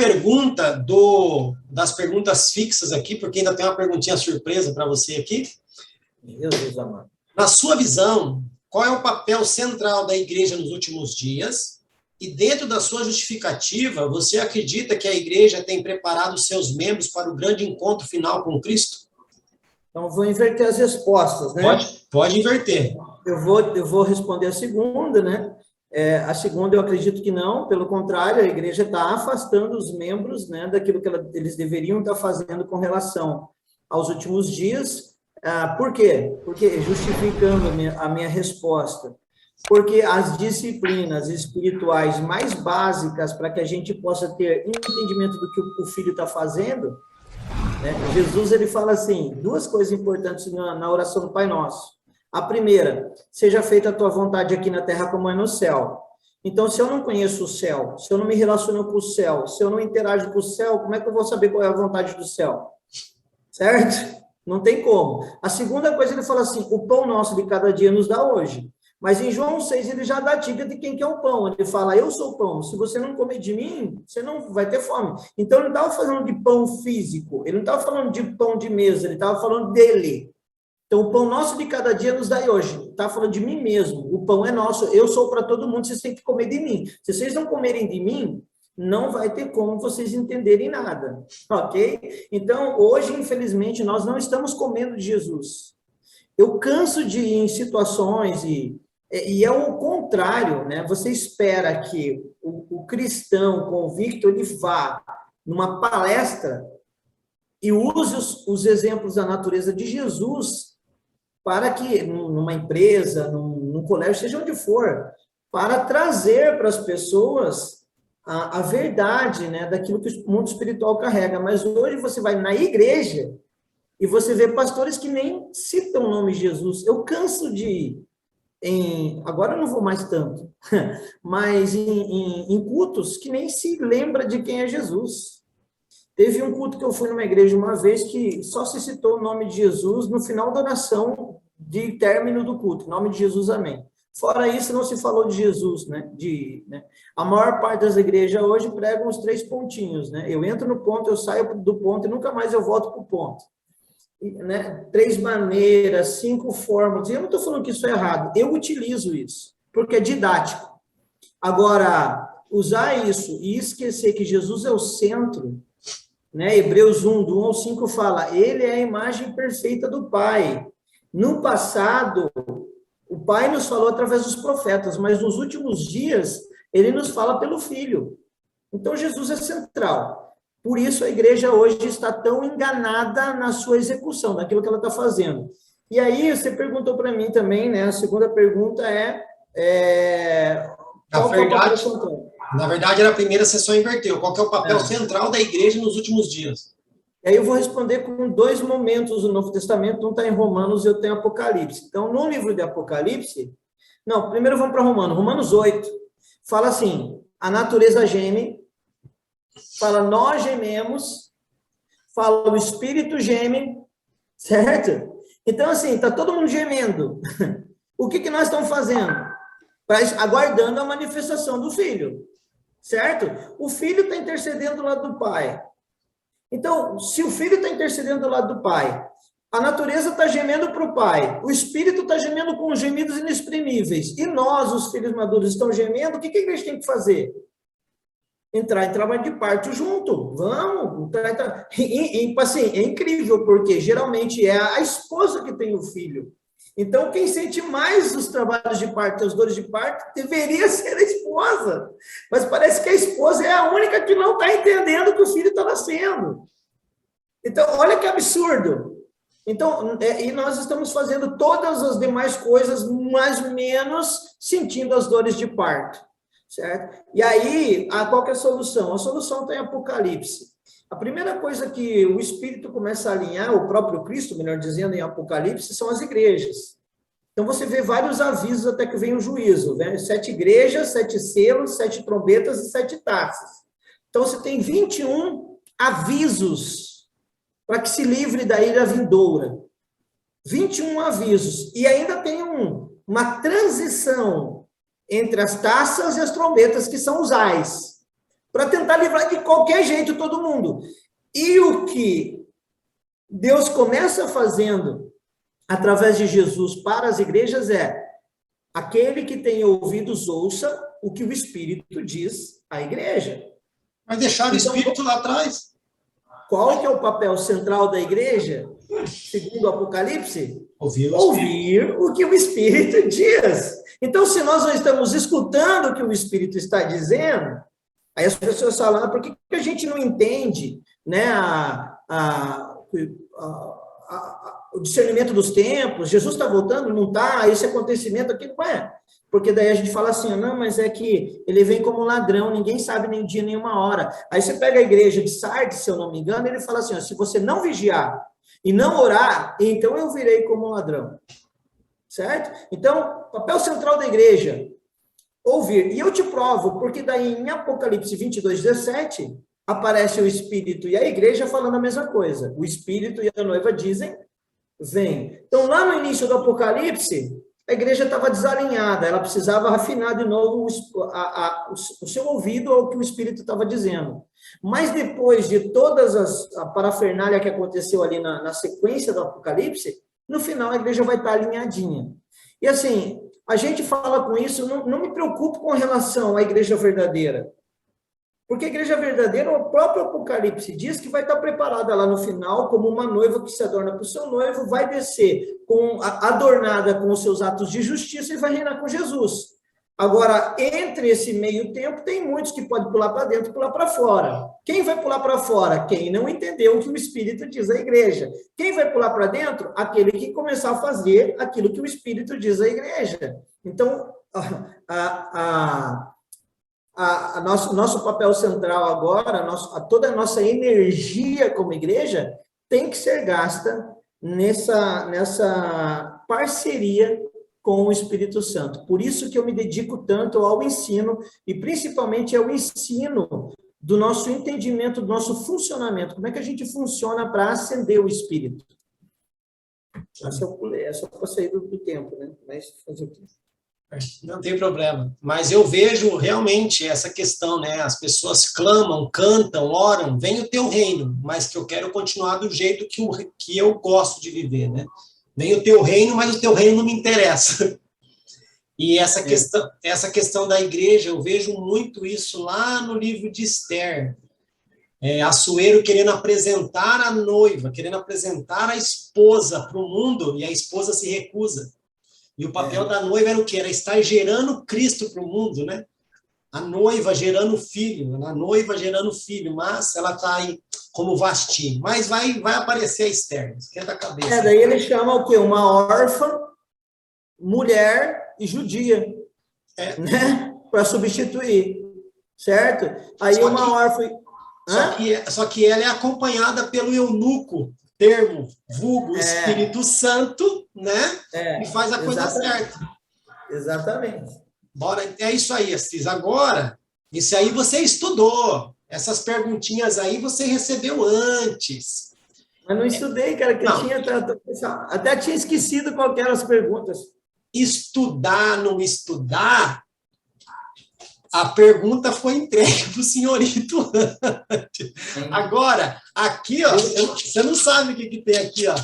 pergunta das perguntas fixas aqui, porque ainda tem uma perguntinha surpresa para você aqui. Meu Deus amado. Na sua visão, qual é o papel central da igreja nos últimos dias? E dentro da sua justificativa, você acredita que a igreja tem preparado seus membros para o grande encontro final com Cristo? Então, vou inverter as respostas, né? Pode inverter. Eu vou responder a segunda, né? A segunda eu acredito que não, pelo contrário, a igreja está afastando os membros, né, daquilo que eles deveriam estar fazendo com relação aos últimos dias. Por quê? Porque, justificando a minha resposta, porque as disciplinas espirituais mais básicas para que a gente possa ter entendimento do que o filho está fazendo, né? Jesus, ele fala assim, duas coisas importantes na oração do Pai Nosso. A primeira, seja feita a tua vontade aqui na terra como é no céu. Então, se eu não conheço o céu, se eu não me relaciono com o céu, se eu não interajo com o céu, como é que eu vou saber qual é a vontade do céu? Certo? Não tem como. A segunda coisa, ele fala assim, o pão nosso de cada dia nos dá hoje. Mas em João 6, ele já dá dica de quem que é o pão. Ele fala, eu sou o pão. Se você não comer de mim, você não vai ter fome. Então, ele não estava falando de pão físico. Ele não estava falando de pão de mesa. Ele estava falando dele. Então, o pão nosso de cada dia nos dá hoje. Está falando de mim mesmo. O pão é nosso. Eu sou para todo mundo. Vocês têm que comer de mim. Se vocês não comerem de mim, não vai ter como vocês entenderem nada. Ok? Então, hoje, infelizmente, nós não estamos comendo de Jesus. Eu canso de ir em situações e é o contrário, né? Você espera que o cristão convicto ele vá numa palestra e use os exemplos da natureza de Jesus para que, numa empresa, num colégio, seja onde for, para trazer para as pessoas a verdade, né, daquilo que o mundo espiritual carrega. Mas hoje você vai na igreja e você vê pastores que nem citam o nome de Jesus. Eu canso de ir agora eu não vou mais tanto, mas em cultos que nem se lembra de quem é Jesus. Teve um culto que eu fui numa igreja uma vez que só se citou o nome de Jesus no final da oração de término do culto, nome de Jesus, amém. Fora isso, não se falou de Jesus, né? A maior parte das igrejas hoje pregam os 3 pontinhos, né? Eu entro no ponto, eu saio do ponto e nunca mais eu volto para o ponto. Né? 3 maneiras, 5 formas. Eu não estou falando que isso é errado, eu utilizo isso, porque é didático. Agora, usar isso e esquecer que Jesus é o centro, né? Hebreus 1, do 1 ao 5 fala, ele é a imagem perfeita do Pai. No passado, o Pai nos falou através dos profetas, mas nos últimos dias, ele nos fala pelo Filho. Então, Jesus é central. Por isso, a igreja hoje está tão enganada na sua execução, naquilo que ela está fazendo. E aí, você perguntou para mim também, né? A segunda pergunta qual é o papel central? Na verdade, na primeira você só inverteu. Qual que é o papel central da igreja nos últimos dias? E aí eu vou responder com 2 momentos do Novo Testamento. Um está em Romanos e eu tenho Apocalipse. Então, no livro de Apocalipse... Não, primeiro vamos para Romanos 8. Fala assim, a natureza geme, fala nós gememos, fala o Espírito geme, certo? Então, assim, está todo mundo gemendo. O que nós estamos fazendo? Aguardando a manifestação do Filho, certo? O Filho está intercedendo do lado do Pai. Então, se o Filho está intercedendo do lado do Pai, a natureza está gemendo para o Pai, o Espírito está gemendo com gemidos inexprimíveis, e nós, os filhos maduros, estamos gemendo, o que a igreja tem que fazer? Entrar em trabalho de parto junto, vamos, assim, é incrível, porque geralmente é a esposa que tem o filho. Então, quem sente mais os trabalhos de parto, as dores de parto, deveria ser a esposa. Mas parece que a esposa é a única que não está entendendo que o filho está nascendo. Então, olha que absurdo. Então, e nós estamos fazendo todas as demais coisas, mais ou menos sentindo as dores de parto. Certo? E aí, qual que é a solução? A solução está em Apocalipse. A primeira coisa que o Espírito começa a alinhar, o próprio Cristo, melhor dizendo, em Apocalipse, são as igrejas. Então, você vê vários avisos até que vem o juízo, né? 7 igrejas, 7 selos, 7 trombetas e 7 taças. Então, você tem 21 avisos para que se livre da ira vindoura. 21 avisos. E ainda tem uma transição entre as taças e as trombetas, que são os ais. para tentar livrar de qualquer jeito todo mundo. E o que Deus começa fazendo através de Jesus para as igrejas é: aquele que tem ouvidos, ouça o que o Espírito diz à igreja. Mas deixar o Espírito lá atrás. Qual que é o papel central da igreja, segundo o Apocalipse? Ouvir o que o Espírito diz. Então, se nós não estamos escutando o que o Espírito está dizendo, aí as pessoas falam: por que a gente não entende, né, o discernimento dos tempos? Jesus está voltando? Não está? Esse acontecimento aqui não é. Porque daí a gente fala assim: não, mas é que ele vem como ladrão, ninguém sabe nem dia nem uma hora. Aí você pega a igreja de Sardes, se eu não me engano, ele fala assim: se você não vigiar e não orar, então eu virei como um ladrão. Certo? Então, papel central da igreja: ouvir. E eu te provo, porque daí em Apocalipse 22:17, aparece o Espírito e a igreja falando a mesma coisa. O Espírito e a noiva dizem: vem. Então, lá no início do Apocalipse, a igreja estava desalinhada, ela precisava afinar de novo o seu ouvido ao que o Espírito estava dizendo. Mas depois de todas a parafernália que aconteceu ali na sequência do Apocalipse, no final a igreja vai estar alinhadinha. E assim, a gente fala com isso, não me preocupo com relação à igreja verdadeira. Porque a igreja verdadeira, o próprio Apocalipse diz que vai estar preparada lá no final, como uma noiva que se adorna para o seu noivo, vai descer adornada com os seus atos de justiça e vai reinar com Jesus. Agora, entre esse meio tempo, tem muitos que podem pular para dentro e pular para fora. Quem vai pular para fora? Quem não entendeu o que o Espírito diz à igreja. Quem vai pular para dentro? Aquele que começar a fazer aquilo que o Espírito diz à igreja. Então, nosso papel central agora, toda a nossa energia como igreja tem que ser gasta nessa parceria com o Espírito Santo. Por isso que eu me dedico tanto ao ensino, e principalmente ao ensino do nosso entendimento, do nosso funcionamento. Como é que a gente funciona para acender o Espírito? Essa eu passei do tempo, né? Mas fazer o quê? Não tem problema, mas eu vejo realmente essa questão, né? As pessoas clamam, cantam, oram, vem o teu reino, mas que eu quero continuar do jeito que eu gosto de viver, né? Vem o teu reino, mas o teu reino não me interessa. E essa questão da igreja, eu vejo muito isso lá no livro de Esther. Assuero querendo apresentar a noiva, querendo apresentar a esposa para o mundo, e a esposa se recusa. E o papel da noiva era o quê? Era estar gerando Cristo para o mundo, né? A noiva gerando filho, mas ela está aí como Vasti. Mas vai aparecer a Esther, esquenta a cabeça. Daí ele chama o quê? Uma órfã, mulher e judia, né? Para substituir, certo? Aí órfã... Só que ela é acompanhada pelo eunuco, termo, vulgo, Espírito Santo, né? E faz a coisa certa. Exatamente. Bora, é isso aí, Assis. Agora, isso aí você estudou. Essas perguntinhas aí você recebeu antes. Mas não estudei, cara, que até tinha esquecido qual eram as perguntas. Estudar, não estudar, a pergunta foi entregue para o senhorito antes. Agora, aqui, ó, você não sabe o que tem aqui, ó.